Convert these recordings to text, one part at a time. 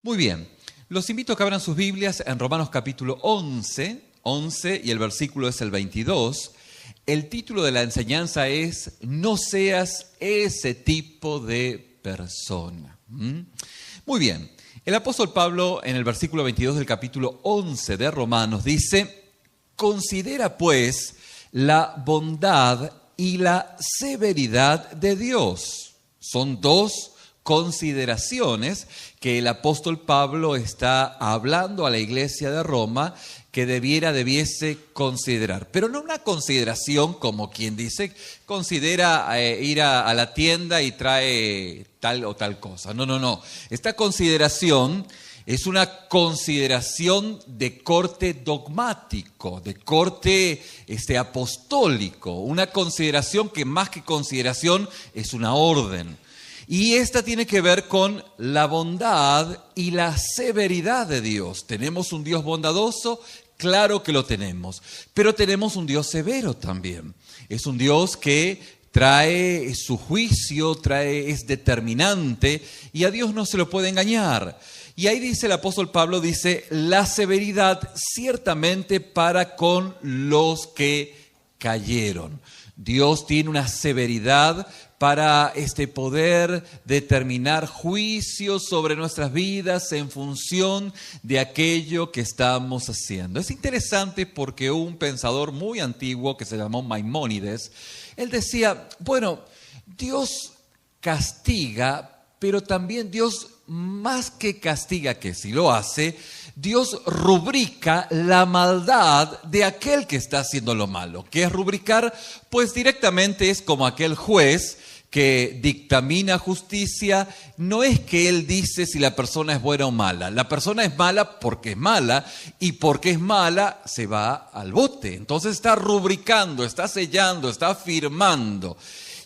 Muy bien, los invito a que abran sus Biblias en Romanos capítulo 11 y el versículo es el 22. El título de la enseñanza es No seas ese tipo de persona. Muy bien, el apóstol Pablo en el versículo 22 del capítulo 11 de Romanos dice: Considera pues la bondad y la severidad de Dios. Son dos consideraciones que el apóstol Pablo está hablando a la iglesia de Roma que debiese considerar. Pero no una consideración como quien dice, considera ir a la tienda y trae tal o tal cosa. No. Esta consideración es una consideración de corte dogmático, de corte apostólico. Una consideración que más que consideración es una orden. Y esta tiene que ver con la bondad y la severidad de Dios. ¿Tenemos un Dios bondadoso? Claro que lo tenemos, pero tenemos un Dios severo también. Es un Dios que trae su juicio, es determinante y a Dios no se lo puede engañar. Y ahí dice el apóstol Pablo, dice, la severidad ciertamente para con los que cayeron. Dios tiene una severidad para poder determinar juicios sobre nuestras vidas en función de aquello que estamos haciendo. Es interesante porque un pensador muy antiguo que se llamó Maimónides, él decía, bueno, Dios castiga, pero también Dios más que castiga, que si lo hace, Dios rubrica la maldad de aquel que está haciendo lo malo. ¿Qué es rubricar? Pues directamente es como aquel juez que dictamina justicia. No es que él dice si la persona es buena o mala. La persona es mala porque es mala y porque es mala se va al bote. Entonces está rubricando, está sellando, está firmando.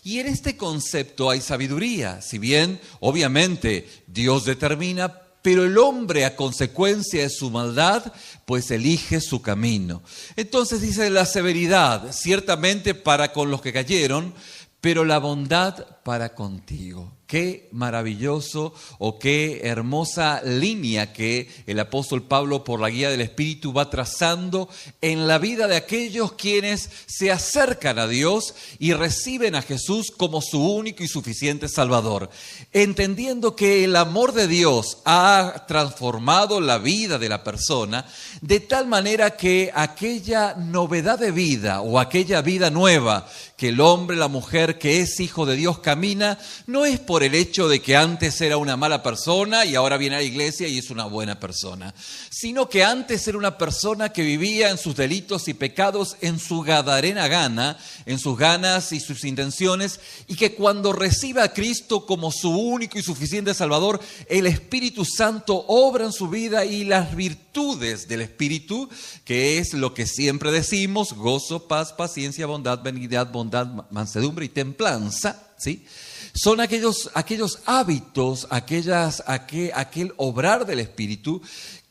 Y en este concepto hay sabiduría. Si bien, obviamente, Dios determina, pero el hombre, a consecuencia de su maldad, pues elige su camino. Entonces dice la severidad, ciertamente para con los que cayeron, pero la bondad para contigo. Qué maravilloso o qué hermosa línea que el apóstol Pablo, por la guía del Espíritu, va trazando en la vida de aquellos quienes se acercan a Dios y reciben a Jesús como su único y suficiente Salvador. Entendiendo que el amor de Dios ha transformado la vida de la persona de tal manera que aquella novedad de vida o aquella vida nueva que el hombre, la mujer que es hijo de Dios camina, no es por el hecho de que antes era una mala persona y ahora viene a la iglesia y es una buena persona, sino que antes era una persona que vivía en sus delitos y pecados, en su gadarena gana, en sus ganas y sus intenciones, y que cuando recibe a Cristo como su único y suficiente Salvador, el Espíritu Santo obra en su vida y las virtudes del Espíritu, que es lo que siempre decimos, gozo, paz, paciencia, bondad, benignidad, bondad, mansedumbre y templanza, ¿sí? Son aquellos hábitos, aquel obrar del Espíritu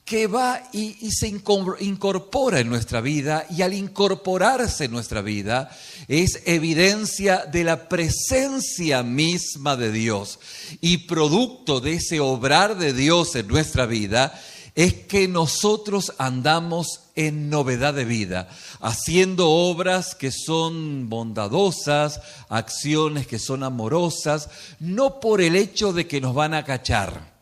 que va y se incorpora en nuestra vida, y al incorporarse en nuestra vida es evidencia de la presencia misma de Dios. Y producto de ese obrar de Dios en nuestra vida es que nosotros andamos en novedad de vida, haciendo obras que son bondadosas, acciones que son amorosas, no por el hecho de que nos van a cachar.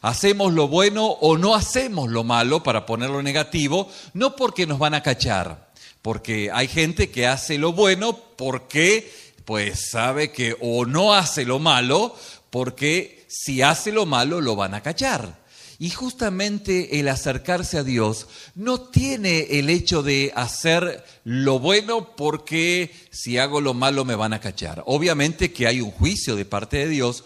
Hacemos lo bueno o no hacemos lo malo, para ponerlo negativo, no porque nos van a cachar, porque hay gente que hace lo bueno porque pues sabe que o no hace lo malo, porque si hace lo malo lo van a cachar. Y justamente el acercarse a Dios no tiene el hecho de hacer lo bueno porque si hago lo malo me van a cachar. Obviamente que hay un juicio de parte de Dios,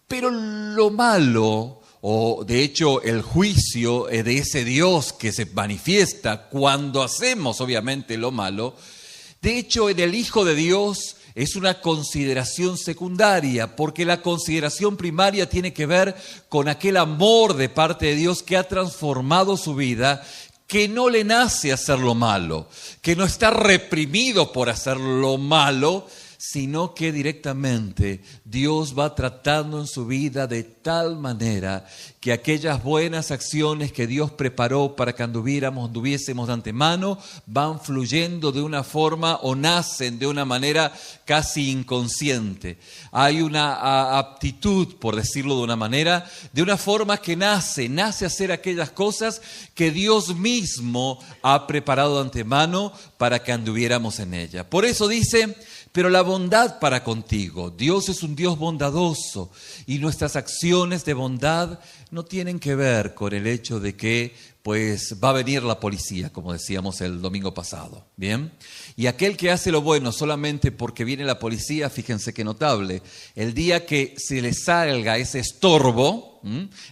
pero lo malo, o de hecho el juicio de ese Dios que se manifiesta cuando hacemos obviamente lo malo, de hecho en el Hijo de Dios es una consideración secundaria, porque la consideración primaria tiene que ver con aquel amor de parte de Dios que ha transformado su vida, que no le nace hacer lo malo, que no está reprimido por hacer lo malo, sino que directamente Dios va tratando en su vida de tal manera que aquellas buenas acciones que Dios preparó para que anduviésemos de antemano, van fluyendo de una forma o nacen de una manera casi inconsciente. Hay una aptitud, por decirlo de una manera, de una forma que nace a hacer aquellas cosas que Dios mismo ha preparado de antemano para que anduviéramos en ella. Por eso dice: pero la bondad para contigo. Dios es un Dios bondadoso y nuestras acciones de bondad no tienen que ver con el hecho de que pues va a venir la policía, como decíamos el domingo pasado, ¿bien? Y aquel que hace lo bueno solamente porque viene la policía, fíjense qué notable, el día que se le salga ese estorbo,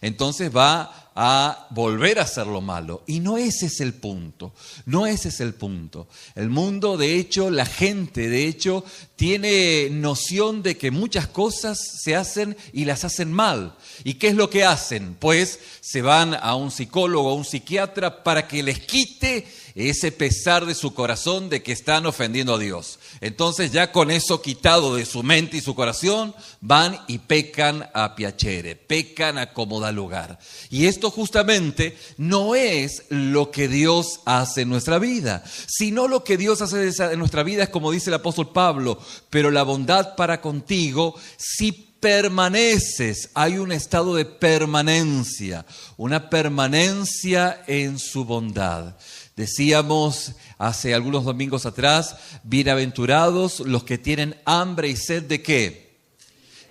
entonces va a volver a hacer lo malo. Y no ese es el punto, no ese es el punto. El mundo, de hecho, la gente, de hecho, tiene noción de que muchas cosas se hacen y las hacen mal. ¿Y qué es lo que hacen? Pues se van a un psicólogo o a un psiquiatra para que les quite ese pesar de su corazón de que están ofendiendo a Dios. Entonces ya con eso quitado de su mente y su corazón, van y pecan a piacere, pecan a como da lugar. Y esto justamente no es lo que Dios hace en nuestra vida, sino lo que Dios hace en nuestra vida es como dice el apóstol Pablo: pero la bondad para contigo, si permaneces. Hay un estado de permanencia, una permanencia en su bondad. Decíamos hace algunos domingos atrás: bienaventurados los que tienen hambre y sed ¿de qué?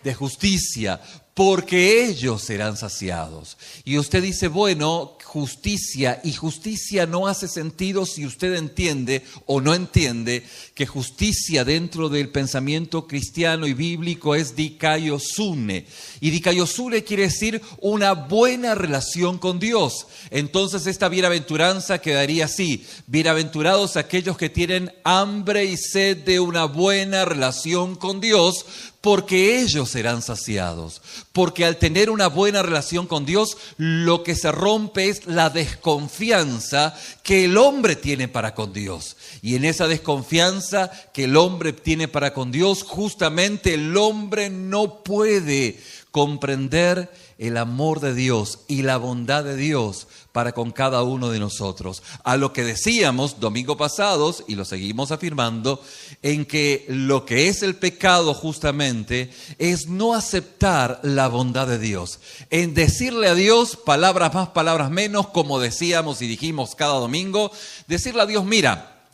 De justicia, porque ellos serán saciados. Y usted dice, bueno, justicia, y justicia no hace sentido si usted entiende o no entiende que justicia dentro del pensamiento cristiano y bíblico es dikaiosune. Y dikaiosune quiere decir una buena relación con Dios. Entonces esta bienaventuranza quedaría así: bienaventurados aquellos que tienen hambre y sed de una buena relación con Dios, porque ellos serán saciados. Porque al tener una buena relación con Dios, lo que se rompe es la desconfianza que el hombre tiene para con Dios. Y en esa desconfianza que el hombre tiene para con Dios, justamente el hombre no puede comprender el amor de Dios y la bondad de Dios para con cada uno de nosotros. A lo que decíamos domingo pasados, y lo seguimos afirmando, en que lo que es el pecado justamente es no aceptar la bondad de Dios. En decirle a Dios, palabras más, palabras menos, como decíamos y dijimos cada domingo, decirle a Dios: mira,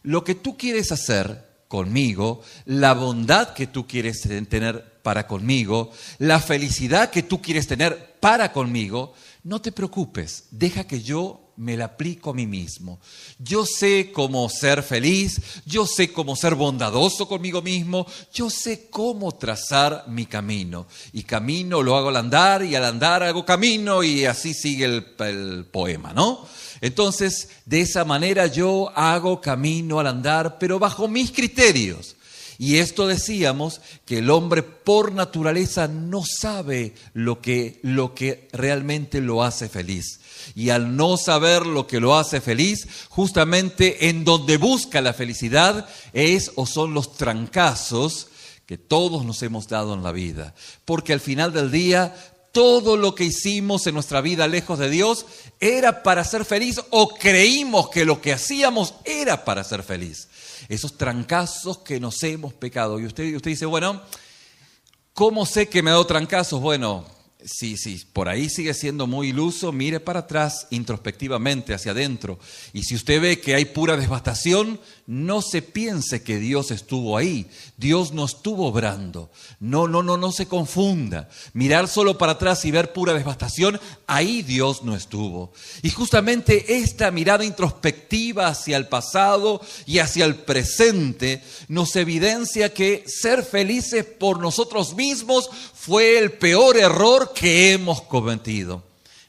lo que tú quieres hacer conmigo, la bondad que tú quieres tener para conmigo, la felicidad que tú quieres tener para conmigo, no te preocupes, deja que yo me la aplico a mí mismo. Yo sé cómo ser feliz, yo sé cómo ser bondadoso conmigo mismo, yo sé cómo trazar mi camino. Y camino lo hago al andar, y al andar hago camino, y así sigue el poema, ¿no? Entonces, de esa manera yo hago camino al andar, pero bajo mis criterios. Y esto decíamos que el hombre por naturaleza no sabe lo que realmente lo hace feliz. Y al no saber lo que lo hace feliz, justamente en donde busca la felicidad es o son los trancazos que todos nos hemos dado en la vida. Porque al final del día, todo lo que hicimos en nuestra vida lejos de Dios era para ser feliz, o creímos que lo que hacíamos era para ser feliz. Esos trancazos que nos hemos pecado. Y usted dice, bueno, ¿cómo sé que me ha dado trancazos? Bueno, si por ahí sigue siendo muy iluso, mire para atrás introspectivamente hacia adentro. Y si usted ve que hay pura devastación, no se piense que Dios estuvo ahí. Dios no estuvo obrando. No se confunda. Mirar solo para atrás y ver pura devastación, ahí Dios no estuvo. Y justamente esta mirada introspectiva hacia el pasado y hacia el presente nos evidencia que ser felices por nosotros mismos fue el peor error que hemos cometido.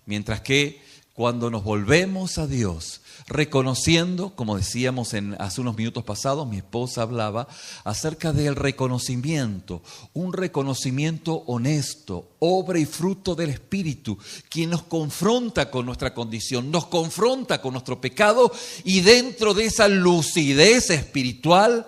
Mientras que cuando nos volvemos a Dios, reconociendo, como decíamos hace unos minutos pasados, mi esposa hablaba acerca del reconocimiento, un reconocimiento honesto, obra y fruto del Espíritu, quien nos confronta con nuestra condición, nos confronta con nuestro pecado, y dentro de esa lucidez espiritual,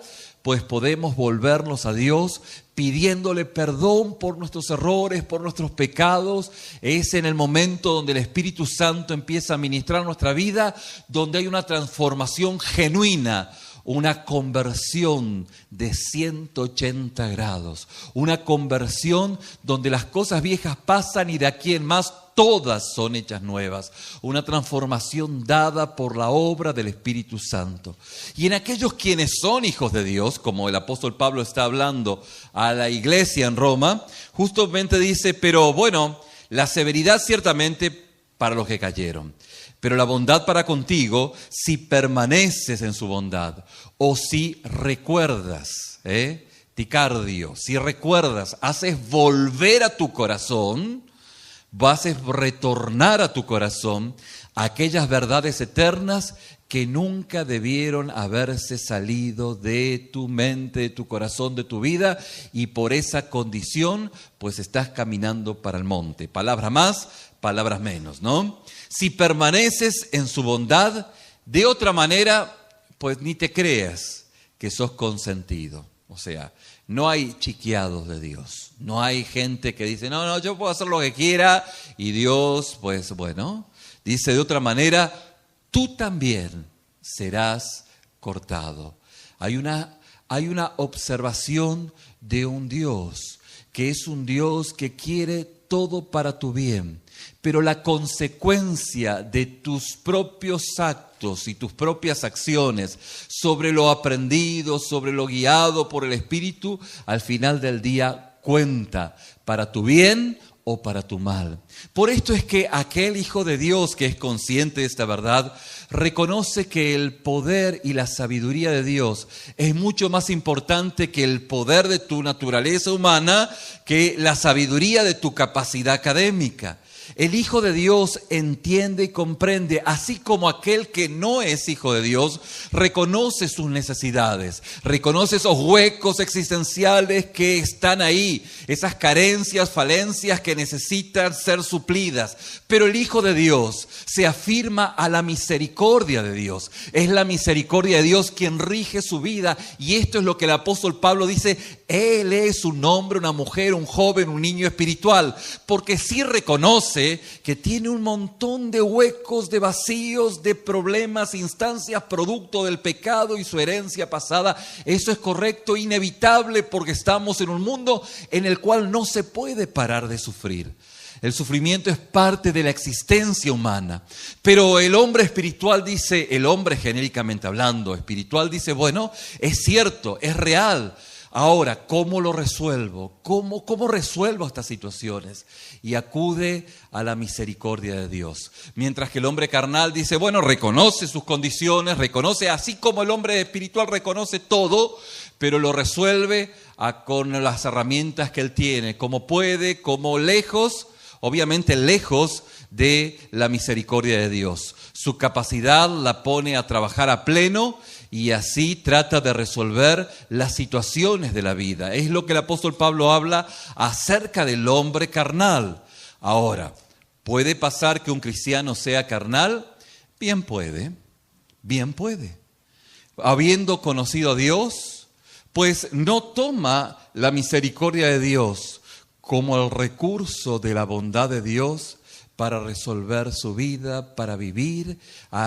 pues podemos volvernos a Dios pidiéndole perdón por nuestros errores, por nuestros pecados. Es en el momento donde el Espíritu Santo empieza a ministrar nuestra vida, donde hay una transformación genuina, una conversión de 180 grados, una conversión donde las cosas viejas pasan y de aquí en más todas son hechas nuevas, una transformación dada por la obra del Espíritu Santo. Y en aquellos quienes son hijos de Dios, como el apóstol Pablo está hablando a la iglesia en Roma, justamente dice, pero bueno, la severidad ciertamente para los que cayeron, pero la bondad para contigo si permaneces en su bondad o si recuerdas, ticardio, si recuerdas, haces volver a tu corazón, haces retornar a tu corazón aquellas verdades eternas que nunca debieron haberse salido de tu mente, de tu corazón, de tu vida, y por esa condición pues estás caminando para el monte. Palabras más, palabras menos, ¿no? Si permaneces en su bondad, de otra manera, pues ni te creas que sos consentido. O sea, no hay chiqueados de Dios. No hay gente que dice, no, yo puedo hacer lo que quiera y Dios, pues bueno, dice de otra manera, tú también serás cortado. Hay una observación de un Dios, que es un Dios que quiere todo para tu bien. Pero la consecuencia de tus propios actos y tus propias acciones sobre lo aprendido, sobre lo guiado por el Espíritu, al final del día cuenta para tu bien o para tu mal. Por esto es que aquel hijo de Dios que es consciente de esta verdad, reconoce que el poder y la sabiduría de Dios es mucho más importante que el poder de tu naturaleza humana, que la sabiduría de tu capacidad académica. El Hijo de Dios entiende y comprende, así como aquel que no es Hijo de Dios, reconoce sus necesidades, reconoce esos huecos existenciales que están ahí, esas carencias, falencias que necesitan ser suplidas. Pero el Hijo de Dios se afirma a la misericordia de Dios. Es la misericordia de Dios quien rige su vida, y esto es lo que el apóstol Pablo dice: Él es un hombre, una mujer, un joven, un niño espiritual, porque sí reconoce que tiene un montón de huecos, de vacíos, de problemas, instancias producto del pecado y su herencia pasada. Eso es correcto, inevitable, porque estamos en un mundo en el cual no se puede parar de sufrir. El sufrimiento es parte de la existencia humana. Pero el hombre espiritual dice, el hombre genéricamente hablando, espiritual dice, bueno, es cierto, es real. Ahora, ¿cómo lo resuelvo? ¿Cómo resuelvo estas situaciones? Y acude a la misericordia de Dios. Mientras que el hombre carnal dice, bueno, reconoce sus condiciones, reconoce, así como el hombre espiritual reconoce todo, pero lo resuelve con las herramientas que él tiene, como puede, como lejos, obviamente lejos de la misericordia de Dios. Su capacidad la pone a trabajar a pleno y así trata de resolver las situaciones de la vida. Es lo que el apóstol Pablo habla acerca del hombre carnal. Ahora, ¿puede pasar que un cristiano sea carnal? Bien puede, bien puede. Habiendo conocido a Dios, pues no toma la misericordia de Dios como el recurso de la bondad de Dios para resolver su vida, para vivir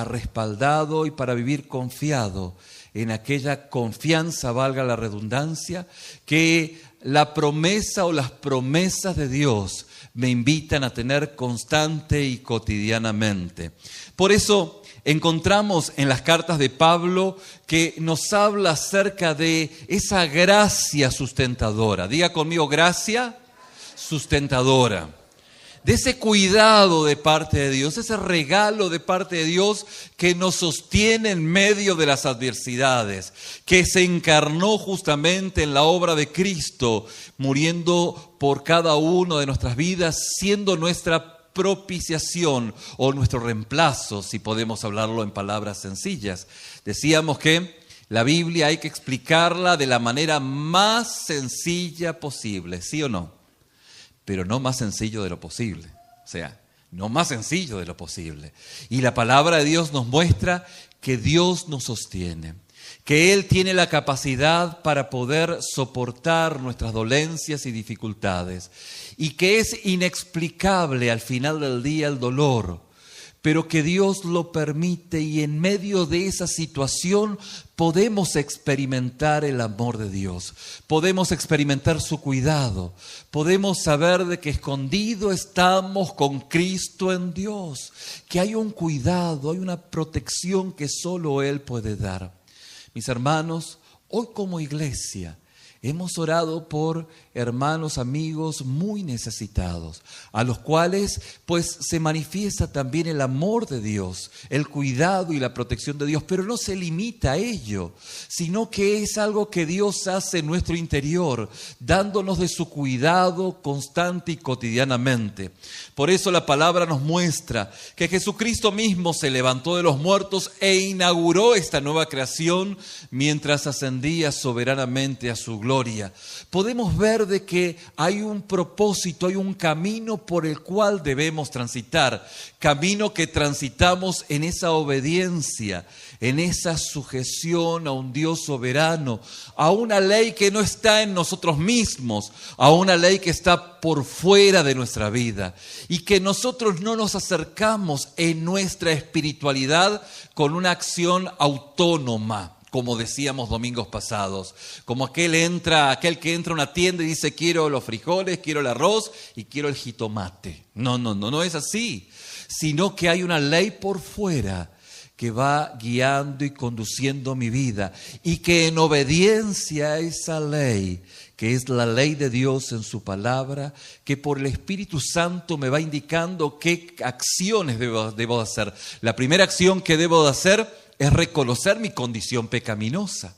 respaldado y para vivir confiado en aquella confianza, valga la redundancia, que la promesa o las promesas de Dios me invitan a tener constante y cotidianamente. Por eso encontramos en las cartas de Pablo que nos habla acerca de esa gracia sustentadora. Diga conmigo, gracia sustentadora. De ese cuidado de parte de Dios, ese regalo de parte de Dios que nos sostiene en medio de las adversidades, que se encarnó justamente en la obra de Cristo, muriendo por cada uno de nuestras vidas, siendo nuestra propiciación o nuestro reemplazo, si podemos hablarlo en palabras sencillas. Decíamos que la Biblia hay que explicarla de la manera más sencilla posible, ¿sí o no? Pero no más sencillo de lo posible. O sea, no más sencillo de lo posible. Y la palabra de Dios nos muestra que Dios nos sostiene. que Él tiene la capacidad para poder soportar nuestras dolencias y dificultades, y que es inexplicable al final del día el dolor, pero que Dios lo permite, y en medio de esa situación podemos experimentar el amor de Dios, podemos experimentar su cuidado, podemos saber de que escondido estamos con Cristo en Dios, que hay un cuidado, hay una protección que solo Él puede dar. Mis hermanos, hoy como iglesia hemos orado por hermanos, amigos muy necesitados, a los cuales pues se manifiesta también el amor de Dios, el cuidado y la protección de Dios, pero no se limita a ello, sino que es algo que Dios hace en nuestro interior, dándonos de su cuidado constante y cotidianamente. Por eso la palabra nos muestra que Jesucristo mismo se levantó de los muertos e inauguró esta nueva creación mientras ascendía soberanamente a su gloria. Podemos ver de que hay un propósito, hay un camino por el cual debemos transitar, camino que transitamos en esa obediencia, en esa sujeción a un Dios soberano, a una ley que no está en nosotros mismos, a una ley que está por fuera de nuestra vida, y que nosotros no nos acercamos en nuestra espiritualidad con una acción autónoma, como decíamos domingos pasados, como aquel que entra a una tienda y dice: quiero los frijoles, quiero el arroz y quiero el jitomate. No es así, sino que hay una ley por fuera que va guiando y conduciendo mi vida, y que en obediencia a esa ley, que es la ley de Dios en su palabra, que por el Espíritu Santo me va indicando qué acciones debo hacer. La primera acción que debo de hacer es reconocer mi condición pecaminosa.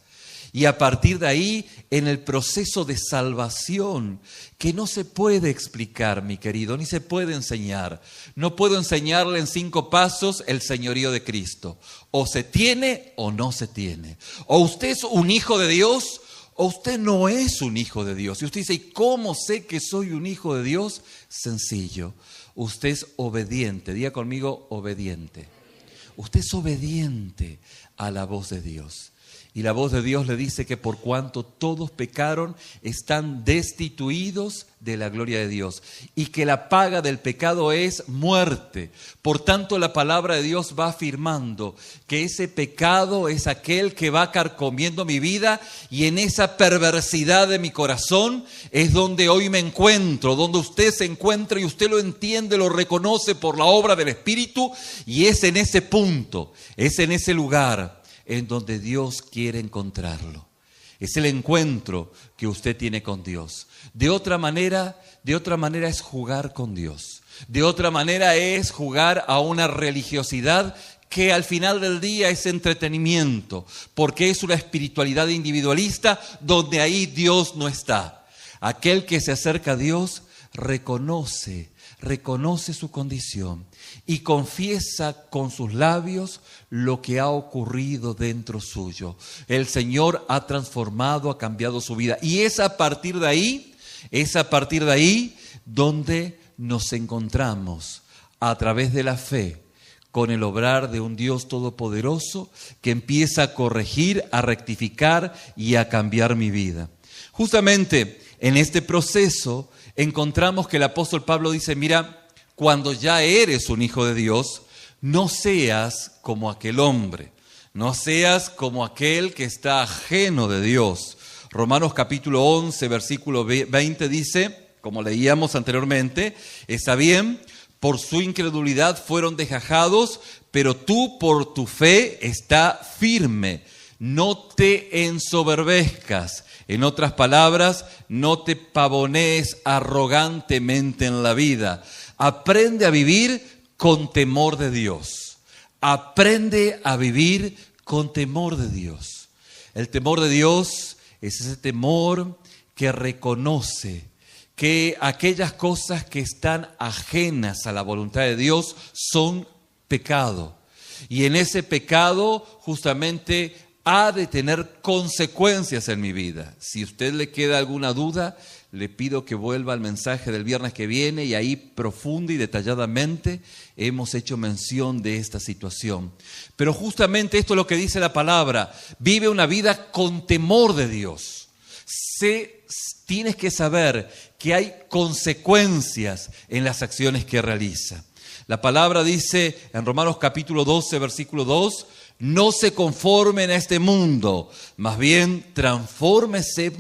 Y a partir de ahí, en el proceso de salvación, que no se puede explicar, mi querido, ni se puede enseñar. No puedo enseñarle en 5 pasos el señorío de Cristo. O se tiene o no se tiene. O usted es un hijo de Dios o usted no es un hijo de Dios. Y usted dice: ¿y cómo sé que soy un hijo de Dios? Sencillo. Usted es obediente. Diga conmigo: obediente. Usted es obediente a la voz de Dios. Y la voz de Dios le dice que por cuanto todos pecaron, están destituidos de la gloria de Dios. Y que la paga del pecado es muerte. Por tanto, la palabra de Dios va afirmando que ese pecado es aquel que va carcomiendo mi vida. Y en esa perversidad de mi corazón es donde hoy me encuentro, donde usted se encuentra, y usted lo entiende, lo reconoce por la obra del Espíritu. Y es en ese punto, es en ese lugar en donde Dios quiere encontrarlo. Es el encuentro que usted tiene con Dios. De otra manera es jugar con Dios. De otra manera es jugar a una religiosidad que al final del día es entretenimiento, porque es una espiritualidad individualista donde ahí Dios no está. Aquel que se acerca a Dios reconoce su condición y confiesa con sus labios lo que ha ocurrido dentro suyo. El Señor ha transformado, ha cambiado su vida. Y es a partir de ahí donde nos encontramos a través de la fe con el obrar de un Dios todopoderoso que empieza a corregir, a rectificar y a cambiar mi vida. Justamente en este proceso encontramos que el apóstol Pablo dice: mira, cuando ya eres un hijo de Dios, no seas como aquel hombre, no seas como aquel que está ajeno de Dios. Romanos capítulo 11, versículo 20 dice, como leíamos anteriormente: está bien, por su incredulidad fueron desgajados, pero tú por tu fe está firme. No te ensoberbezcas. En otras palabras, no te pavonees arrogantemente en la vida. Aprende a vivir con temor de Dios. Aprende a vivir con temor de Dios. El temor de Dios es ese temor que reconoce que aquellas cosas que están ajenas a la voluntad de Dios son pecado. Y en ese pecado justamente ha de tener consecuencias en mi vida. Si a usted le queda alguna duda, le pido que vuelva al mensaje del viernes que viene y ahí profunda y detalladamente hemos hecho mención de esta situación. Pero justamente esto es lo que dice la palabra: vive una vida con temor de Dios. Tienes que saber que hay consecuencias en las acciones que realiza. La palabra dice en Romanos capítulo 12, versículo 2, no se conformen a este mundo, más bien transfórmense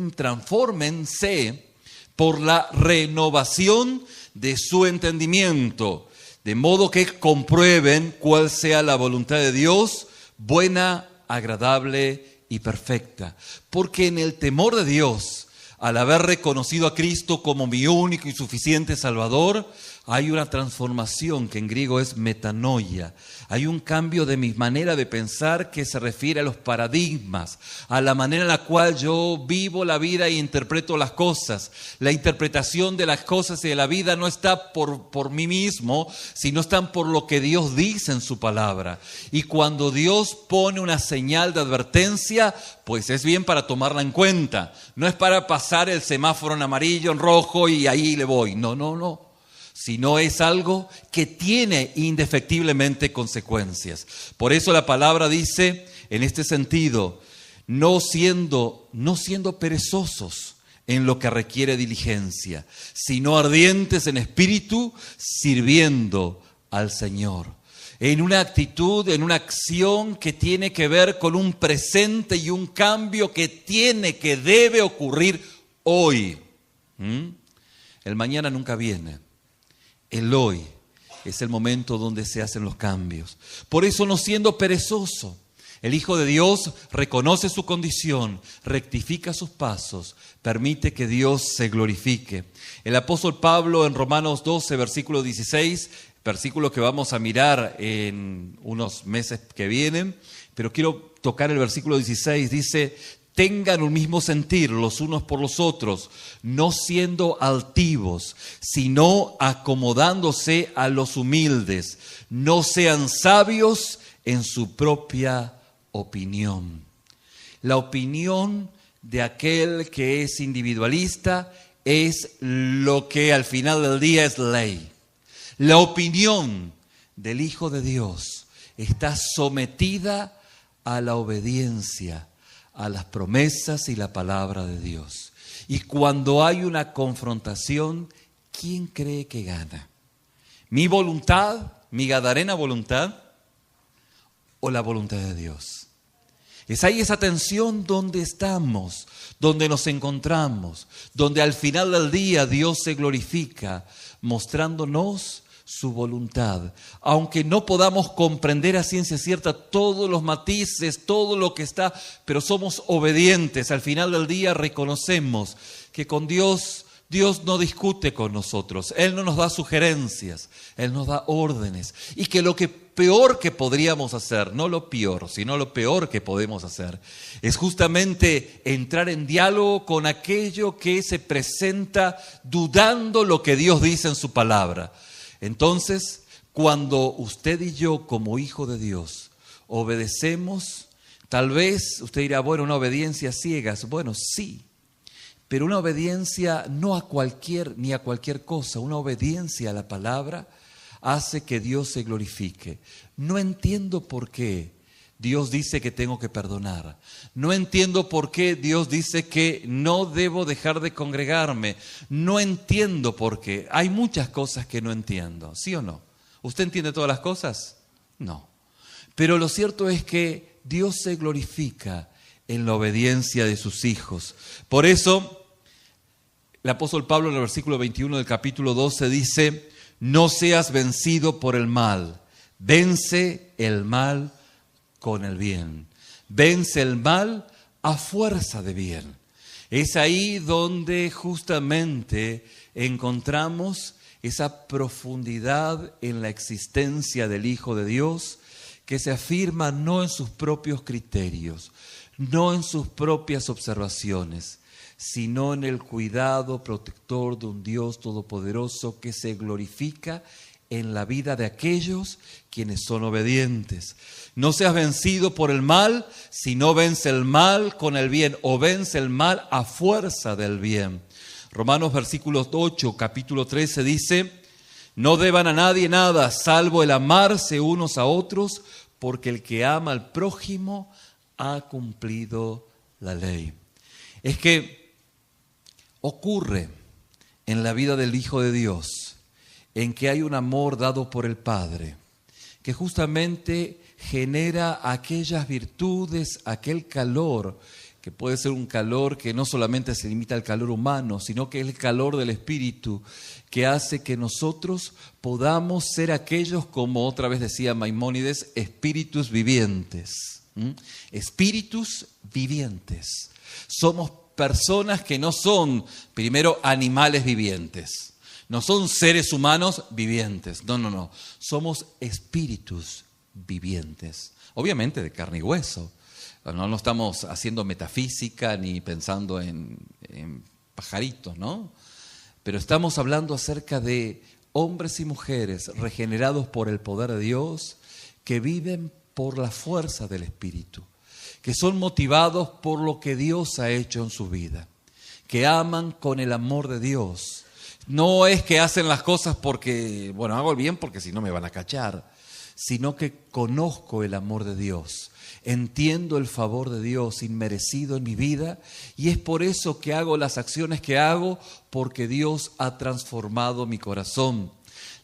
por la renovación de su entendimiento, de modo que comprueben cuál sea la voluntad de Dios, buena, agradable y perfecta. Porque en el temor de Dios, al haber reconocido a Cristo como mi único y suficiente Salvador, hay una transformación que en griego es metanoia. Hay un cambio de mi manera de pensar que se refiere a los paradigmas, a la manera en la cual yo vivo la vida e interpreto las cosas. La interpretación de las cosas y de la vida no está por mí mismo, sino están por lo que Dios dice en su palabra. Y cuando Dios pone una señal de advertencia, pues es bien para tomarla en cuenta. No es para pasar el semáforo en amarillo, en rojo y ahí le voy. No. Sino es algo que tiene indefectiblemente consecuencias. Por eso la palabra dice, en este sentido, no siendo perezosos en lo que requiere diligencia, sino ardientes en espíritu, sirviendo al Señor. En una actitud, en una acción que tiene que ver con un presente y un cambio que debe ocurrir hoy. El mañana nunca viene. El hoy es el momento donde se hacen los cambios. Por eso, no siendo perezoso, el Hijo de Dios reconoce su condición, rectifica sus pasos, permite que Dios se glorifique. El apóstol Pablo en Romanos 12, versículo 16, versículo que vamos a mirar en unos meses que vienen, pero quiero tocar el versículo 16, dice: tengan un mismo sentir los unos por los otros, no siendo altivos, sino acomodándose a los humildes. No sean sabios en su propia opinión. La opinión de aquel que es individualista es lo que al final del día es ley. La opinión del Hijo de Dios está sometida a la obediencia a las promesas y la palabra de Dios. Y cuando hay una confrontación, ¿quién cree que gana? ¿Mi voluntad, mi gadarena voluntad o la voluntad de Dios? Es ahí esa tensión donde estamos, donde nos encontramos, donde al final del día Dios se glorifica mostrándonos su voluntad. Aunque no podamos comprender a ciencia cierta todos los matices, todo lo que está, pero somos obedientes. Al final del día reconocemos que con Dios no discute con nosotros. Él no nos da sugerencias, Él nos da órdenes. Y que lo peor que podríamos hacer, no lo peor, sino lo peor que podemos hacer, es justamente entrar en diálogo con aquello que se presenta dudando lo que Dios dice en su palabra. Entonces, cuando usted y yo, como hijo de Dios, obedecemos, tal vez usted dirá, bueno, una obediencia ciegas. Bueno, sí, pero una obediencia no a cualquier cosa, una obediencia a la palabra hace que Dios se glorifique. No entiendo por qué Dios dice que tengo que perdonar. No entiendo por qué Dios dice que no debo dejar de congregarme. No entiendo por qué. Hay muchas cosas que no entiendo, ¿sí o no? ¿Usted entiende todas las cosas? No. Pero lo cierto es que Dios se glorifica en la obediencia de sus hijos. Por eso, el apóstol Pablo en el versículo 21 del capítulo 12 dice: no seas vencido por el mal, vence el mal con el bien. Vence el mal a fuerza de bien. Es ahí donde justamente encontramos esa profundidad en la existencia del Hijo de Dios, que se afirma no en sus propios criterios, no en sus propias observaciones, sino en el cuidado protector de un Dios todopoderoso que se glorifica en la vida de aquellos quienes son obedientes. No seas vencido por el mal, sino vence el mal con el bien, o vence el mal a fuerza del bien. Romanos capítulo 13 dice: no deban a nadie nada, salvo el amarse unos a otros, porque el que ama al prójimo ha cumplido la ley. Es que ocurre en la vida del Hijo de Dios, en que hay un amor dado por el Padre, que justamente genera aquellas virtudes, aquel calor, que puede ser un calor que no solamente se limita al calor humano, sino que es el calor del Espíritu, que hace que nosotros podamos ser aquellos, como otra vez decía Maimónides, espíritus vivientes. Espíritus vivientes. Somos personas que no son, primero, animales vivientes. No son seres humanos vivientes. No. Somos espíritus vivientes. Obviamente de carne y hueso. No estamos haciendo metafísica ni pensando en pajaritos, ¿no? Pero estamos hablando acerca de hombres y mujeres regenerados por el poder de Dios, que viven por la fuerza del Espíritu, que son motivados por lo que Dios ha hecho en su vida, que aman con el amor de Dios. No es que hacen las cosas porque, bueno, hago el bien porque si no me van a cachar, sino que conozco el amor de Dios. Entiendo el favor de Dios inmerecido en mi vida y es por eso que hago las acciones que hago, porque Dios ha transformado mi corazón.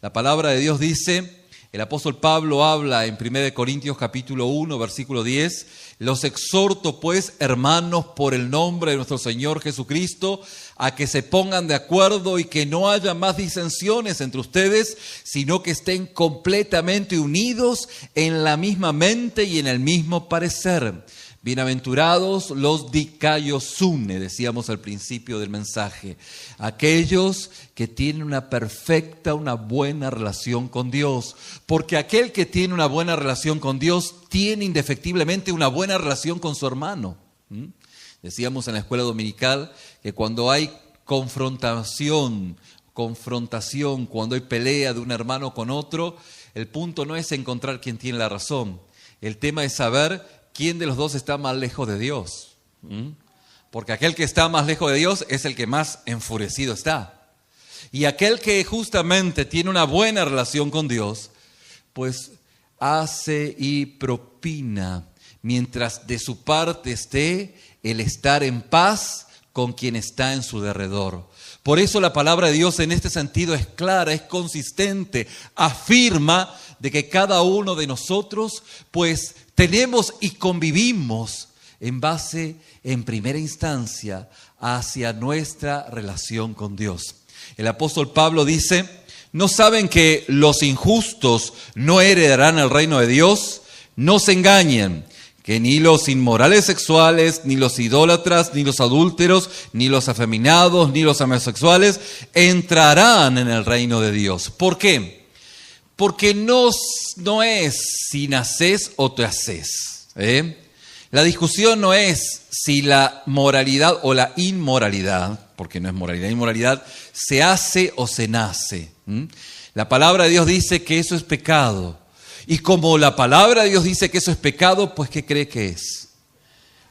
La palabra de Dios dice, el apóstol Pablo habla en 1 Corintios capítulo 1, versículo 10, los exhorto pues, hermanos, por el nombre de nuestro Señor Jesucristo, a que se pongan de acuerdo y que no haya más disensiones entre ustedes, sino que estén completamente unidos en la misma mente y en el mismo parecer. Bienaventurados los dikaiosune, decíamos al principio del mensaje, aquellos que tienen una perfecta, una buena relación con Dios, porque aquel que tiene una buena relación con Dios tiene indefectiblemente una buena relación con su hermano. Decíamos en la escuela dominical que cuando hay confrontación, cuando hay pelea de un hermano con otro, el punto no es encontrar quién tiene la razón, el tema es saber quién de los dos está más lejos de Dios. Porque aquel que está más lejos de Dios es el que más enfurecido está. Y aquel que justamente tiene una buena relación con Dios, pues hace y propina, mientras de su parte esté, el estar en paz con quien está en su derredor. Por eso la palabra de Dios en este sentido es clara, es consistente, afirma de que cada uno de nosotros pues tenemos y convivimos en base, en primera instancia, hacia nuestra relación con Dios. El apóstol Pablo dice, ¿no saben que los injustos no heredarán el reino de Dios? No se engañen, que ni los inmorales sexuales, ni los idólatras, ni los adúlteros, ni los afeminados, ni los homosexuales entrarán en el reino de Dios. ¿Por qué? Porque no es si nacés o te haces. La discusión no es si la moralidad o la inmoralidad, porque no es moralidad, inmoralidad, se hace o se nace. La palabra de Dios dice que eso es pecado. Y como la palabra de Dios dice que eso es pecado, pues ¿qué cree que es?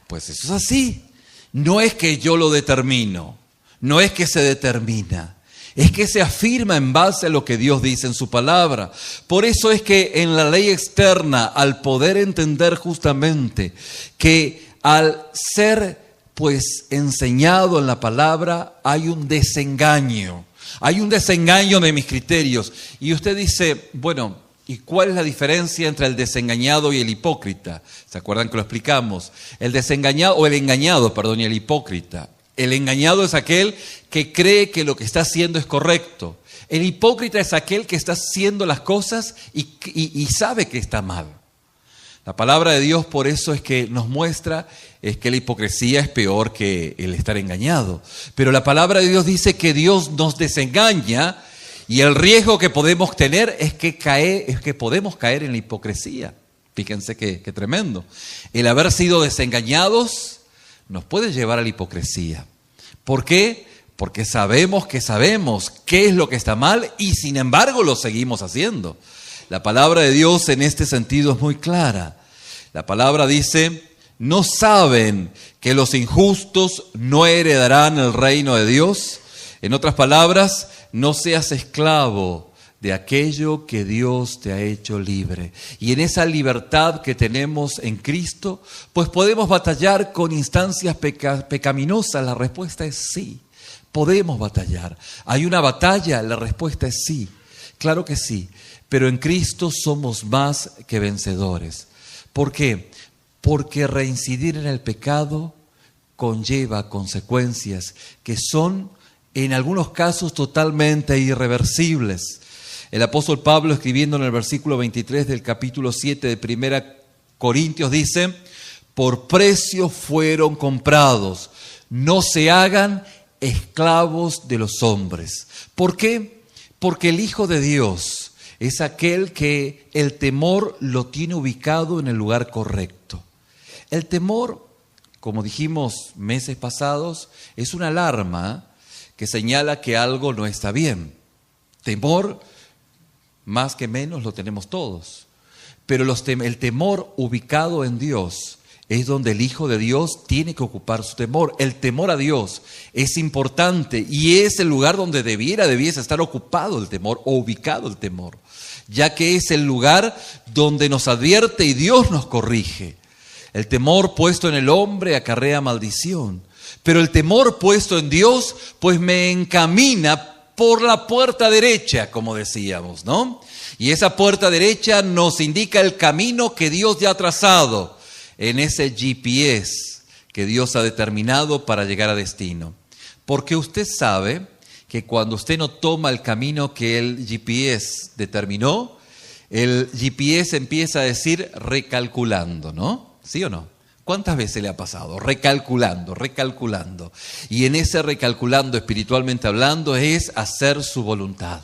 Pues eso es así. No es que yo lo determino, no es que se determina. Es que se afirma en base a lo que Dios dice en su palabra. Por eso es que en la ley externa, al poder entender justamente que al ser pues enseñado en la palabra, hay un desengaño. Hay un desengaño de mis criterios. Y usted dice, bueno, ¿y cuál es la diferencia entre el desengañado y el hipócrita? ¿Se acuerdan que lo explicamos? El desengañado, o el engañado, perdón, y el hipócrita. El engañado es aquel que cree que lo que está haciendo es correcto. El hipócrita es aquel que está haciendo las cosas y sabe que está mal. La palabra de Dios por eso es que nos muestra es que la hipocresía es peor que el estar engañado. Pero la palabra de Dios dice que Dios nos desengaña y el riesgo que podemos tener es que podemos caer en la hipocresía. Fíjense qué tremendo. El haber sido desengañados nos puede llevar a la hipocresía. ¿Por qué? Porque sabemos qué es lo que está mal y sin embargo lo seguimos haciendo. La palabra de Dios en este sentido es muy clara. La palabra dice, ¿no saben que los injustos no heredarán el reino de Dios? En otras palabras, no seas esclavo de aquello que Dios te ha hecho libre. Y en esa libertad que tenemos en Cristo, pues podemos batallar con instancias pecaminosas. La respuesta es sí, podemos batallar. ¿Hay una batalla? La respuesta es sí, claro que sí. Pero en Cristo somos más que vencedores. ¿Por qué? Porque reincidir en el pecado conlleva consecuencias que son en algunos casos totalmente irreversibles. El apóstol Pablo, escribiendo en el versículo 23 del capítulo 7 de 1 Corintios, dice: por precio fueron comprados, no se hagan esclavos de los hombres. ¿Por qué? Porque el Hijo de Dios es aquel que el temor lo tiene ubicado en el lugar correcto. El temor, como dijimos meses pasados, es una alarma que señala que algo no está bien. Temor, más que menos, lo tenemos todos. Pero el temor ubicado en Dios es donde el Hijo de Dios tiene que ocupar su temor. El temor a Dios es importante y es el lugar donde debiese estar ocupado el temor o ubicado el temor, ya que es el lugar donde nos advierte y Dios nos corrige. El temor puesto en el hombre acarrea maldición, pero el temor puesto en Dios, pues me encamina por la puerta derecha, como decíamos, ¿no? Y esa puerta derecha nos indica el camino que Dios ya ha trazado en ese GPS que Dios ha determinado para llegar a destino. Porque usted sabe que cuando usted no toma el camino que el GPS determinó, el GPS empieza a decir recalculando, ¿no? ¿Sí o no? ¿Cuántas veces le ha pasado? Recalculando. Y en ese recalculando, espiritualmente hablando, es hacer su voluntad.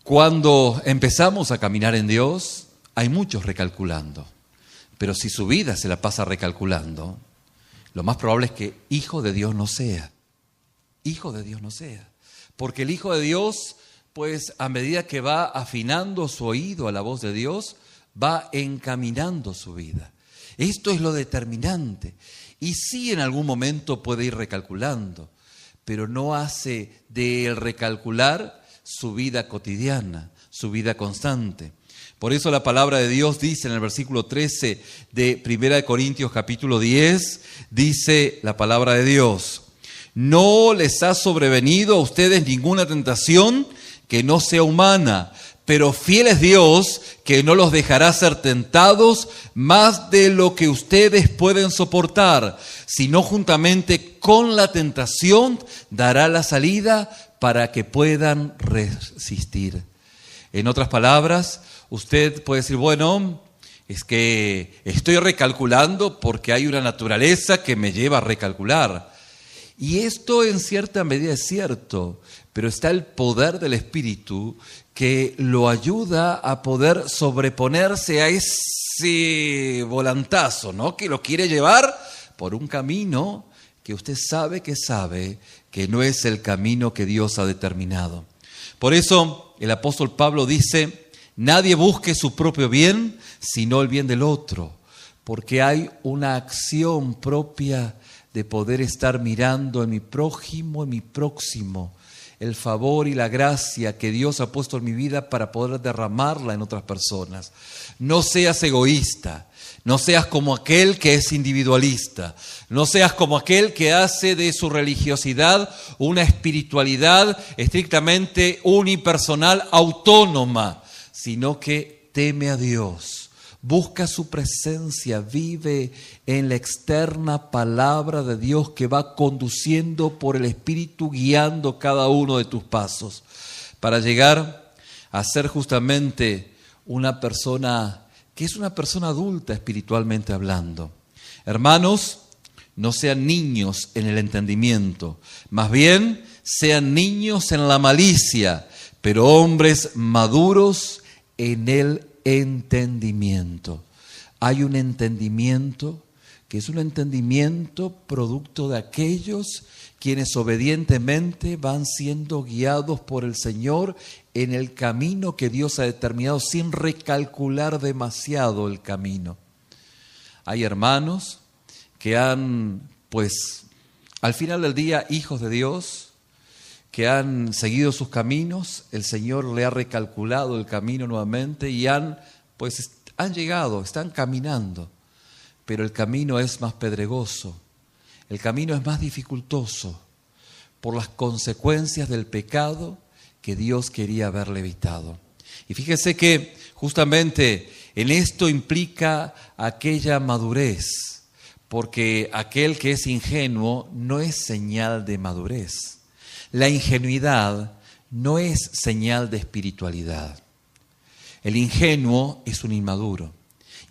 Cuando empezamos a caminar en Dios, hay muchos recalculando. Pero si su vida se la pasa recalculando, lo más probable es que hijo de Dios no sea. Hijo de Dios no sea. Porque el Hijo de Dios, pues a medida que va afinando su oído a la voz de Dios, va encaminando su vida. Esto es lo determinante. Y sí, en algún momento puede ir recalculando, pero no hace del recalcular su vida cotidiana, su vida constante. Por eso la palabra de Dios dice en el versículo 13 de 1 Corintios capítulo 10, dice la palabra de Dios: no les ha sobrevenido a ustedes ninguna tentación que no sea humana, pero fiel es Dios, que no los dejará ser tentados más de lo que ustedes pueden soportar, sino juntamente con la tentación dará la salida para que puedan resistir. En otras palabras, usted puede decir, bueno, es que estoy recalculando porque hay una naturaleza que me lleva a recalcular. Y esto en cierta medida es cierto, pero está el poder del Espíritu que lo ayuda a poder sobreponerse a ese volantazo, ¿no? Que lo quiere llevar por un camino que usted sabe que no es el camino que Dios ha determinado. Por eso el apóstol Pablo dice: nadie busque su propio bien, sino el bien del otro, porque hay una acción propia de poder estar mirando en mi prójimo, en mi próximo, el favor y la gracia que Dios ha puesto en mi vida para poder derramarla en otras personas. No seas egoísta, no seas como aquel que es individualista, no seas como aquel que hace de su religiosidad una espiritualidad estrictamente unipersonal, autónoma, sino que teme a Dios. Busca su presencia, vive en la externa palabra de Dios que va conduciendo por el Espíritu, guiando cada uno de tus pasos, para llegar a ser justamente una persona que es una persona adulta espiritualmente hablando. Hermanos, no sean niños en el entendimiento, más bien sean niños en la malicia, pero hombres maduros en el entendimiento. Hay un entendimiento que es un entendimiento producto de aquellos quienes obedientemente van siendo guiados por el Señor en el camino que Dios ha determinado sin recalcular demasiado el camino. Hay hermanos que han Al final del día, hijos de Dios que han seguido sus caminos, el Señor le ha recalculado el camino nuevamente y han llegado, están caminando, pero el camino es más pedregoso, el camino es más dificultoso por las consecuencias del pecado que Dios quería haberle evitado. Y fíjese que justamente en esto implica aquella madurez, porque aquel que es ingenuo no es señal de madurez. La ingenuidad no es señal de espiritualidad. El ingenuo es un inmaduro.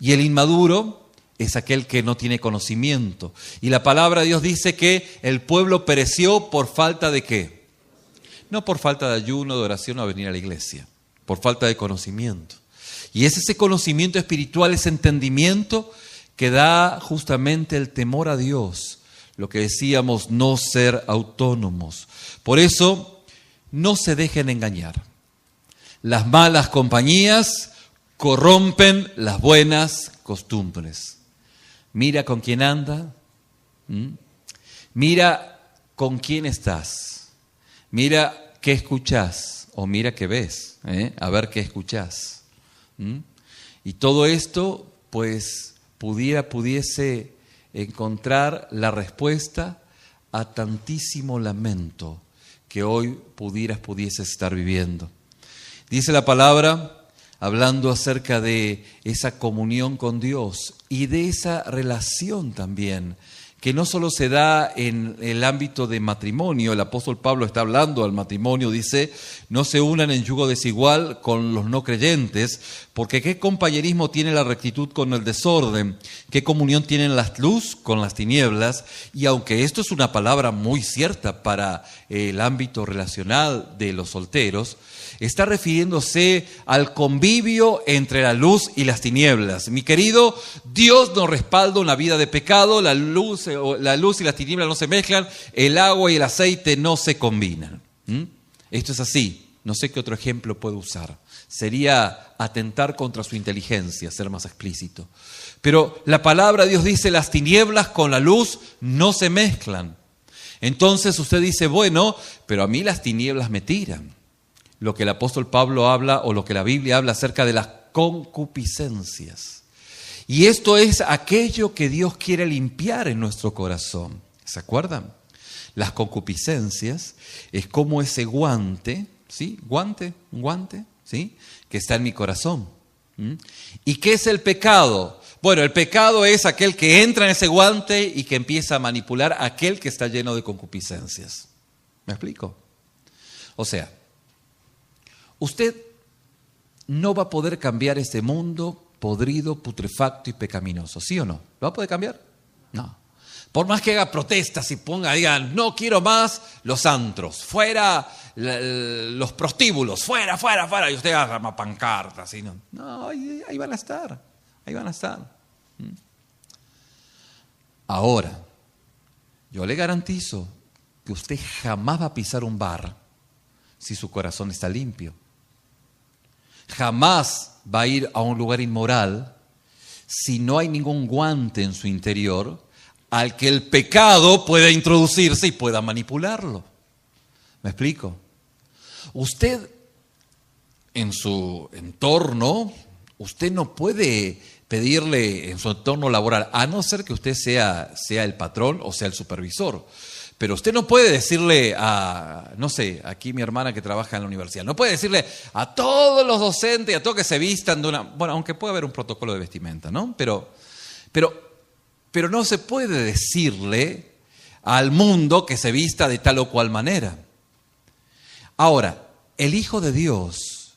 Y el inmaduro es aquel que no tiene conocimiento. Y la palabra de Dios dice que el pueblo pereció por falta de ¿qué? No por falta de ayuno, de oración o venir a la iglesia. Por falta de conocimiento. Y es ese conocimiento espiritual, ese entendimiento que da justamente el temor a Dios. Lo que decíamos, no ser autónomos. Por eso, no se dejen engañar. Las malas compañías corrompen las buenas costumbres. Mira con quién anda. Mira con quién estás. Mira qué escuchás. O mira qué ves. A ver qué escuchás. Y todo esto, pues, pudiese encontrar la respuesta a tantísimo lamento que hoy pudieses estar viviendo. Dice la palabra, hablando acerca de esa comunión con Dios y de esa relación también, que no solo se da en el ámbito de matrimonio. El apóstol Pablo está hablando al matrimonio, dice, no se unan en yugo desigual con los no creyentes, porque ¿qué compañerismo tiene la rectitud con el desorden? ¿Qué comunión tienen la luz con las tinieblas? Y aunque esto es una palabra muy cierta para el ámbito relacional de los solteros, está refiriéndose al convivio entre la luz y las tinieblas. Mi querido, Dios no respalda una vida de pecado, la luz y las tinieblas no se mezclan, el agua y el aceite no se combinan. Esto es así, no sé qué otro ejemplo puedo usar. Sería atentar contra su inteligencia, ser más explícito. Pero la palabra de Dios dice, las tinieblas con la luz no se mezclan. Entonces usted dice, bueno, pero a mí las tinieblas me tiran. Lo que el apóstol Pablo habla o lo que la Biblia habla acerca de las concupiscencias. Y esto es aquello que Dios quiere limpiar en nuestro corazón. ¿Se acuerdan? Las concupiscencias es como ese guante, ¿sí? Un guante, ¿sí? Que está en mi corazón. ¿Y qué es el pecado? Bueno, el pecado es aquel que entra en ese guante y que empieza a manipular a aquel que está lleno de concupiscencias. ¿Me explico? O sea, usted no va a poder cambiar este mundo podrido, putrefacto y pecaminoso, ¿sí o no? ¿Lo va a poder cambiar? No. Por más que haga protestas y digan, no quiero más los antros, fuera los prostíbulos, fuera, y usted haga pancartas, ¿sí? No, ahí van a estar, Ahora, yo le garantizo que usted jamás va a pisar un bar si su corazón está limpio. Jamás va a ir a un lugar inmoral si no hay ningún guante en su interior al que el pecado pueda introducirse y pueda manipularlo. ¿Me explico? Usted, en su entorno, usted no puede pedirle en su entorno laboral, a no ser que usted sea el patrón o sea el supervisor. Pero usted no puede decirle a, no sé, aquí mi hermana que trabaja en la universidad, no puede decirle a todos los docentes, a todos que se vistan de una... Bueno, aunque puede haber un protocolo de vestimenta, ¿no? Pero no se puede decirle al mundo que se vista de tal o cual manera. Ahora, el Hijo de Dios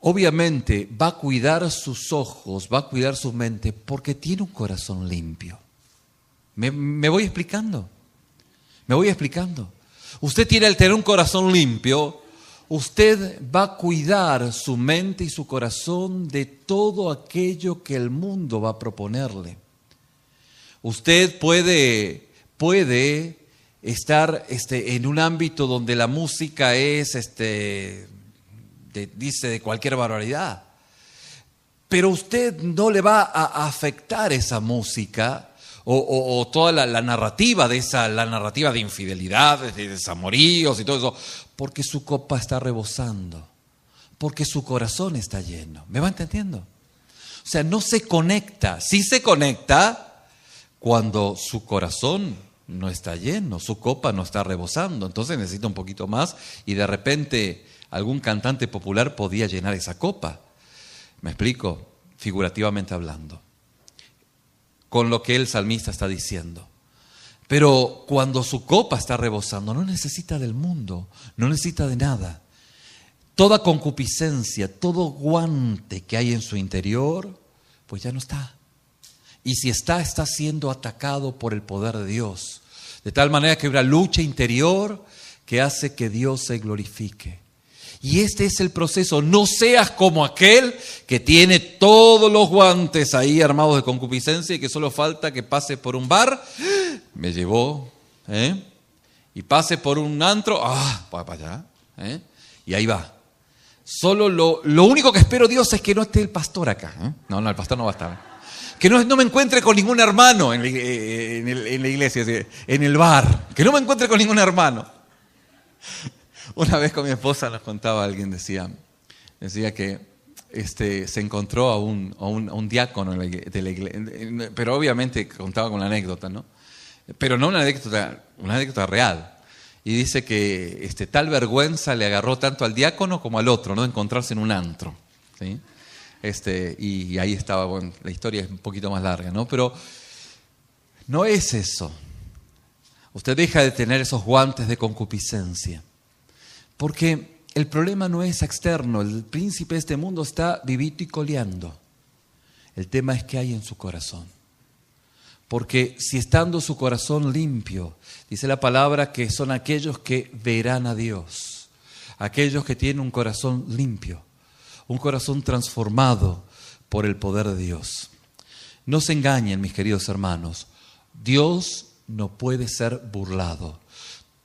obviamente va a cuidar sus ojos, va a cuidar su mente porque tiene un corazón limpio. ¿Me voy explicando? Me voy explicando. Usted tiene al tener un corazón limpio, usted va a cuidar su mente y su corazón de todo aquello que el mundo va a proponerle. Usted puede estar en un ámbito donde la música es, dice de cualquier barbaridad, pero usted no le va a afectar esa música. o toda la narrativa de la narrativa de infidelidades, de desamoríos y todo eso, porque su copa está rebosando, porque su corazón está lleno. ¿Me va entendiendo? O sea, no se conecta. Sí se conecta cuando su corazón no está lleno, su copa no está rebosando. Entonces necesita un poquito más y de repente algún cantante popular podía llenar esa copa. ¿Me explico? Figurativamente hablando, con lo que el salmista está diciendo. Pero cuando su copa está rebosando, no necesita del mundo, no necesita de nada. Toda concupiscencia, todo guante que hay en su interior, pues ya no está. Y si está siendo atacado por el poder de Dios. De tal manera que hay una lucha interior que hace que Dios se glorifique. Y este es el proceso. No seas como aquel que tiene todos los guantes ahí armados de concupiscencia y que solo falta que pase por un bar. Me llevó. Y pase por un antro. Va para allá. Y ahí va. Solo lo único que espero, Dios, es que no esté el pastor acá. No, el pastor no va a estar. Que no me encuentre con ningún hermano en la iglesia, en el bar. Que no me encuentre con ningún hermano. Una vez con mi esposa nos contaba, alguien decía que se encontró a un diácono de la iglesia, pero obviamente contaba con la anécdota, ¿no? Pero no una anécdota real. Y dice que tal vergüenza le agarró tanto al diácono como al otro, ¿no? Encontrarse en un antro, ¿sí? Y ahí estaba, bueno, la historia es un poquito más larga, ¿no? Pero no es eso. Usted deja de tener esos guantes de concupiscencia. Porque el problema no es externo, el príncipe de este mundo está vivito y coleando. El tema es qué hay en su corazón. Porque si estando su corazón limpio, dice la palabra que son aquellos que verán a Dios, aquellos que tienen un corazón limpio, un corazón transformado por el poder de Dios. No se engañen, mis queridos hermanos, Dios no puede ser burlado.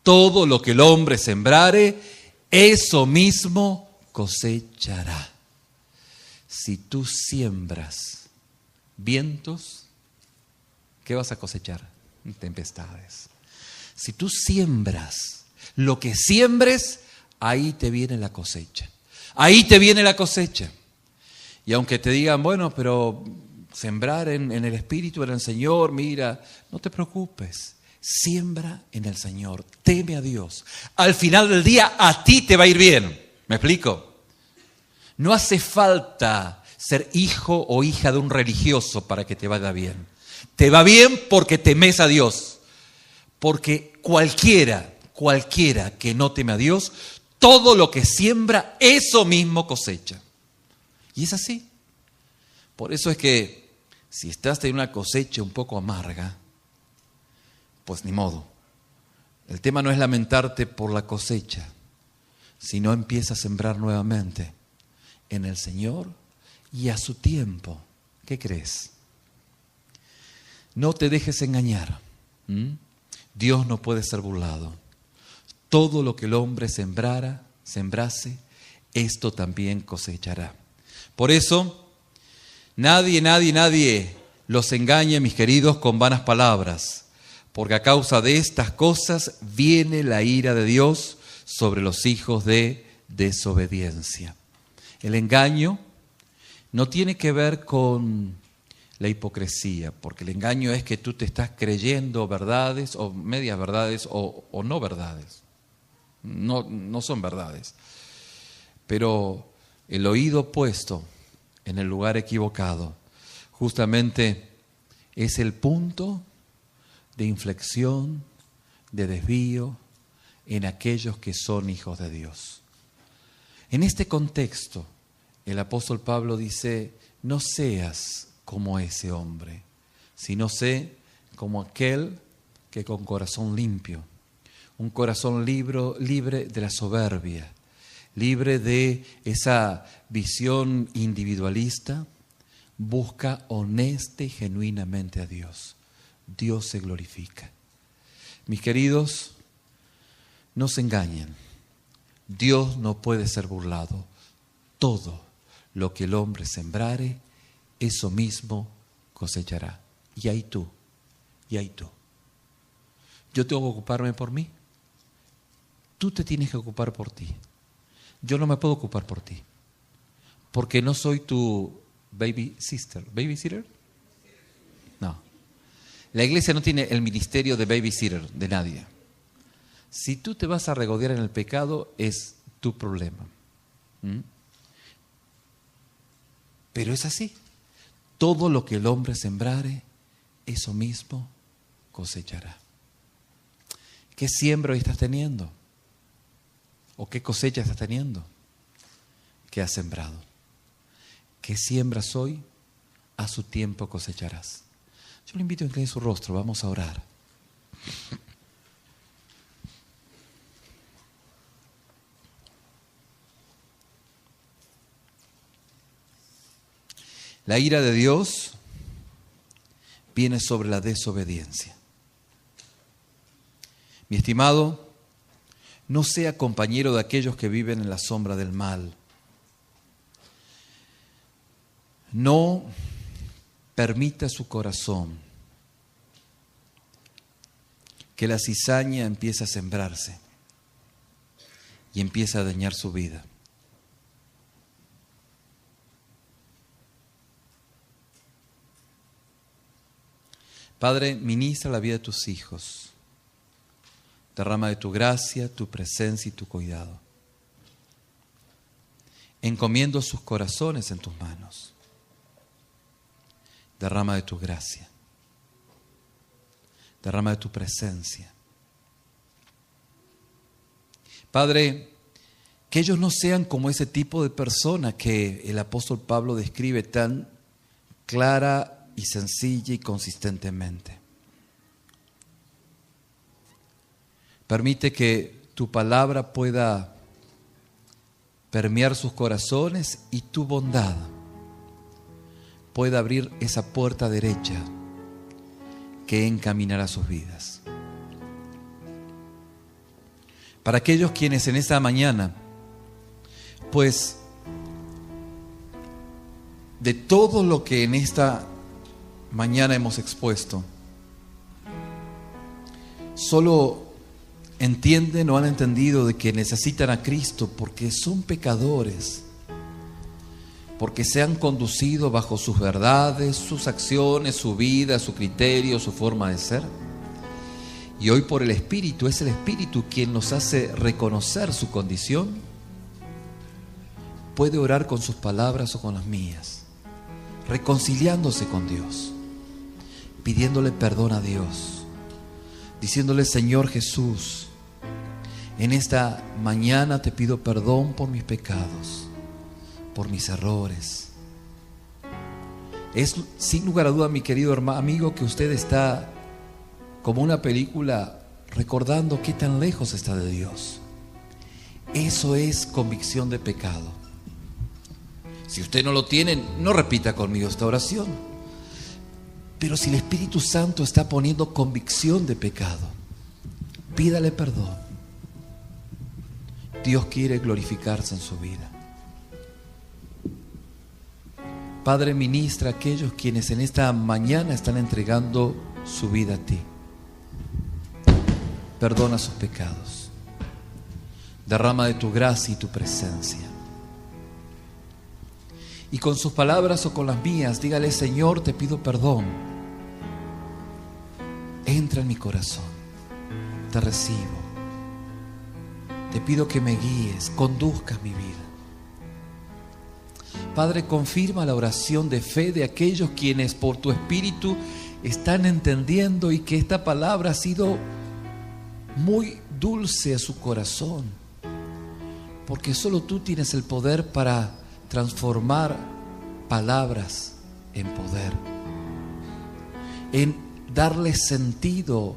Todo lo que el hombre sembrare, eso mismo cosechará. Si tú siembras vientos, ¿qué vas a cosechar? Tempestades. Si tú siembras lo que siembres, ahí te viene la cosecha. Ahí te viene la cosecha. Y aunque te digan, bueno, pero sembrar en el Espíritu, en el Señor, mira, no te preocupes. Siembra en el Señor, teme a Dios. Al final del día a ti te va a ir bien. ¿Me explico? No hace falta ser hijo o hija de un religioso para que te vaya bien. Te va bien porque temes a Dios. Porque cualquiera que no teme a Dios, todo lo que siembra, eso mismo cosecha. Y es así. Por eso es que si estás en una cosecha un poco amarga, pues ni modo. El tema no es lamentarte por la cosecha, sino empieza a sembrar nuevamente en el Señor y a su tiempo. ¿Qué crees? No te dejes engañar. Dios no puede ser burlado. Todo lo que el hombre sembrase, esto también cosechará. Por eso, nadie los engañe, mis queridos, con vanas palabras. Porque a causa de estas cosas viene la ira de Dios sobre los hijos de desobediencia. El engaño no tiene que ver con la hipocresía, porque el engaño es que tú te estás creyendo verdades o medias verdades o no verdades. No son verdades. Pero el oído puesto en el lugar equivocado justamente es el punto de inflexión, de desvío en aquellos que son hijos de Dios. En este contexto, el apóstol Pablo dice, no seas como ese hombre, sino sé como aquel que con corazón limpio, un corazón libre de la soberbia, libre de esa visión individualista, busca honesta y genuinamente a Dios. Dios se glorifica. Mis queridos, no se engañen. Dios no puede ser burlado. Todo lo que el hombre sembrare, eso mismo cosechará. Y ahí tú, y hay tú. Yo tengo que ocuparme por mí. Tú te tienes que ocupar por ti. Yo no me puedo ocupar por ti. Porque no soy tu baby sister. ¿Babysitter? No. La iglesia no tiene el ministerio de babysitter de nadie. Si tú te vas a regodear en el pecado, es tu problema. Pero es así. Todo lo que el hombre sembrare, eso mismo cosechará. ¿Qué siembra hoy estás teniendo? ¿O qué cosecha estás teniendo? ¿Qué has sembrado? ¿Qué siembras hoy? A su tiempo cosecharás. Yo le invito a inclinar su rostro, vamos a orar. La ira de Dios viene sobre la desobediencia. Mi estimado, no sea compañero de aquellos que viven en la sombra del mal. No permita su corazón que la cizaña empiece a sembrarse y empiece a dañar su vida. Padre, ministra la vida de tus hijos. Derrama de tu gracia, tu presencia y tu cuidado. Encomiendo sus corazones en tus manos. Derrama de tu gracia. Derrama de tu presencia. Padre, que ellos no sean como ese tipo de persona que el apóstol Pablo describe tan clara y sencilla y consistentemente. Permite que tu palabra pueda permear sus corazones y tu bondad pueda abrir esa puerta derecha que encaminará sus vidas. Para aquellos quienes en esta mañana, pues, de todo lo que en esta mañana hemos expuesto, solo entienden o han entendido de que necesitan a Cristo porque son pecadores, porque se han conducido bajo sus verdades, sus acciones, su vida, su criterio, su forma de ser. Y hoy por el Espíritu, es el Espíritu quien nos hace reconocer su condición. Puede orar con sus palabras o con las mías, reconciliándose con Dios, pidiéndole perdón a Dios, diciéndole: Señor Jesús, en esta mañana te pido perdón por mis pecados, por mis errores. Es sin lugar a duda, mi querido amigo, que usted está como una película recordando qué tan lejos está de Dios. Eso es convicción de pecado. Si usted no lo tiene, no repita conmigo esta oración. Pero si el Espíritu Santo está poniendo convicción de pecado, pídale perdón. Dios quiere glorificarse en su vida. Padre, ministra a aquellos quienes en esta mañana están entregando su vida a ti. Perdona sus pecados. Derrama de tu gracia y tu presencia. Y con sus palabras o con las mías, dígale: Señor, te pido perdón. Entra en mi corazón. Te recibo. Te pido que me guíes, conduzcas mi vida. Padre, confirma la oración de fe de aquellos quienes por tu Espíritu están entendiendo y que esta palabra ha sido muy dulce a su corazón, porque solo tú tienes el poder para transformar palabras en poder, en darle sentido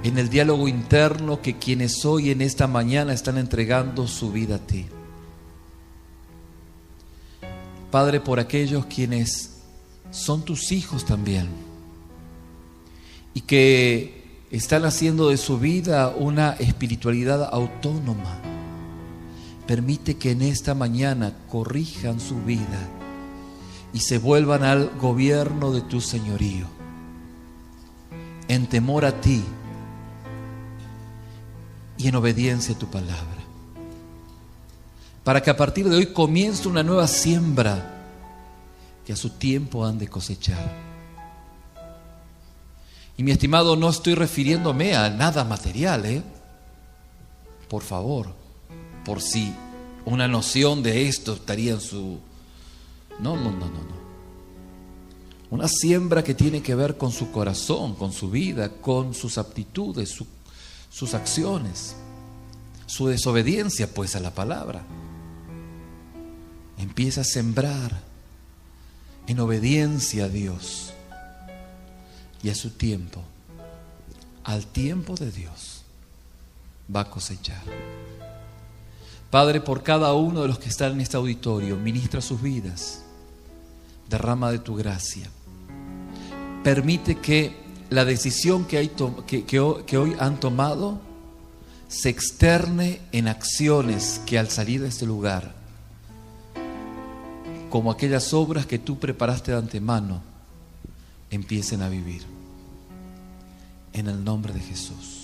en el diálogo interno que quienes hoy en esta mañana están entregando su vida a ti. Padre, por aquellos quienes son tus hijos también y que están haciendo de su vida una espiritualidad autónoma, permite que en esta mañana corrijan su vida y se vuelvan al gobierno de tu señorío. en temor a ti y en obediencia a tu palabra. Para que a partir de hoy comience una nueva siembra que a su tiempo han de cosechar. Y mi estimado, no estoy refiriéndome a nada material, por favor, por si una noción de esto estaría en su... No. Una siembra que tiene que ver con su corazón, con su vida, con sus aptitudes, sus acciones, su desobediencia pues a la palabra. Empieza a sembrar en obediencia a Dios y a su tiempo, al tiempo de Dios, va a cosechar. Padre, por cada uno de los que están en este auditorio, ministra sus vidas, derrama de tu gracia. Permite que la decisión que hoy han tomado se externe en acciones que al salir de este lugar, como aquellas obras que tú preparaste de antemano, empiecen a vivir. En el nombre de Jesús.